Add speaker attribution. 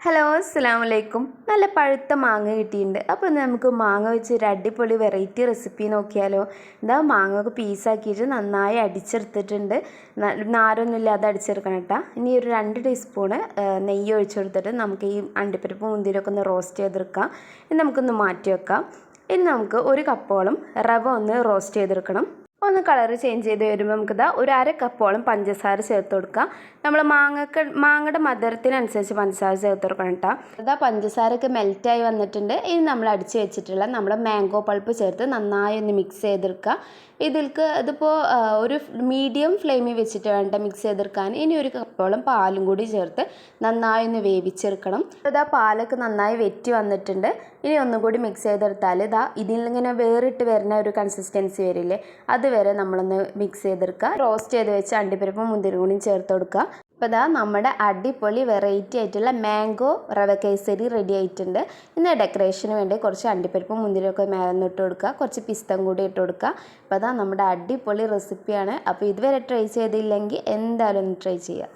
Speaker 1: Hello അസ്സലാമു അലൈക്കും. നല്ല പഴുത്ത മാങ്ങ കിട്ടിയിട്ടുണ്ട്. അപ്പോൾ നമുക്ക് മാങ്ങ വെച്ച് ഒരു അടിപൊളി വെറൈറ്റി റെസിപ്പി നോക്കിയാലോ. ഇതാ മാങ്ങ പീസാക്കിയിട്ട് നന്നായി അടിച്ചെടുത്തിട്ടുണ്ട്. നാരൊന്നും ഇല്ലാതെ അടിച്ചെടുക്കണം കേട്ടോ. ഇനി ഒരു 2 ടീസ്പൂണ് നെയ്യ് ഒഴിച്ചെടുത്തിട്ട് നമുക്ക് ഈ അണ്ടിപ്പരിപ്പ് മുന്തിരിയൊക്കെ ഒന്ന് റോസ്റ്റ് ചെയ്തെടുക്കാം. ഇനി നമുക്കൊന്ന് മാറ്റി വെക്കാം. ഇനി നമുക്ക് 1 കപ്പോളം റവ ഒന്ന് റോസ്റ്റ് ചെയ്തെടുക്കണം. ഒന്ന് കളർ ചേഞ്ച് ചെയ്ത് വരുമ്പോൾ നമുക്കിതാ ഒരു 1/2 കപ്പോളം പഞ്ചസാര ചേർത്ത് കൊടുക്കാം. നമ്മൾ മാങ്ങയുടെ മധുരത്തിനനുസരിച്ച് പഞ്ചസാര ചേർത്ത് കൊടുക്കണം കേട്ടോ. ഇതാ പഞ്ചസാരയൊക്കെ മെൽറ്റായി വന്നിട്ടുണ്ട്. ഇനി നമ്മൾ അടിച്ച് വെച്ചിട്ടുള്ള നമ്മുടെ മാംഗോ പൾപ്പ് ചേർത്ത് നന്നായി ഒന്ന് മിക്സ് ചെയ്തെടുക്കുക. ഇതിപ്പോൾ ഒരു മീഡിയം ഫ്ലെയിമിൽ വെച്ചിട്ട് വേണ്ട മിക്സ് ചെയ്തെടുക്കാൻ. ഇനി 1 കപ്പോളം പാലും കൂടി ചേർത്ത് നന്നായി ഒന്ന് വേവിച്ചെടുക്കണം. ഇതാ പാലൊക്കെ നന്നായി വെറ്റി വന്നിട്ടുണ്ട്. ഇനി ഒന്നും കൂടി മിക്സ് ചെയ്തെടുത്താൽ ഇതിലിങ്ങനെ വേറിട്ട് വരുന്ന ഒരു കൺസിസ്റ്റൻസി വരില്ലേ, അതുവരെ നമ്മളൊന്ന് മിക്സ് ചെയ്തെടുക്കുക. റോസ്റ്റ് ചെയ്ത് വെച്ച് അണ്ടിപ്പരിപ്പും മുന്തിരി കൂടിയും ചേർത്ത് കൊടുക്കുക. അപ്പോൾ നമ്മുടെ അടിപൊളി വെറൈറ്റി ആയിട്ടുള്ള മാംഗോ റവ കേസരി റെഡി ആയിട്ടുണ്ട്. ഇന്ന് ഡെക്കറേഷന് വേണ്ടി കുറച്ച് അണ്ടിപ്പരിപ്പും മുന്തിരിയൊക്കെ മേലൊന്ന് ഇട്ട് കൊടുക്കുക, കുറച്ച് പിസ്തം കൂടി ഇട്ട് കൊടുക്കുക. അപ്പോൾ നമ്മുടെ അടിപൊളി റെസിപ്പിയാണ്. അപ്പോൾ ഇതുവരെ ട്രൈ ചെയ്തില്ലെങ്കിൽ എന്തായാലും ഒന്ന് ട്രൈ ചെയ്യുക.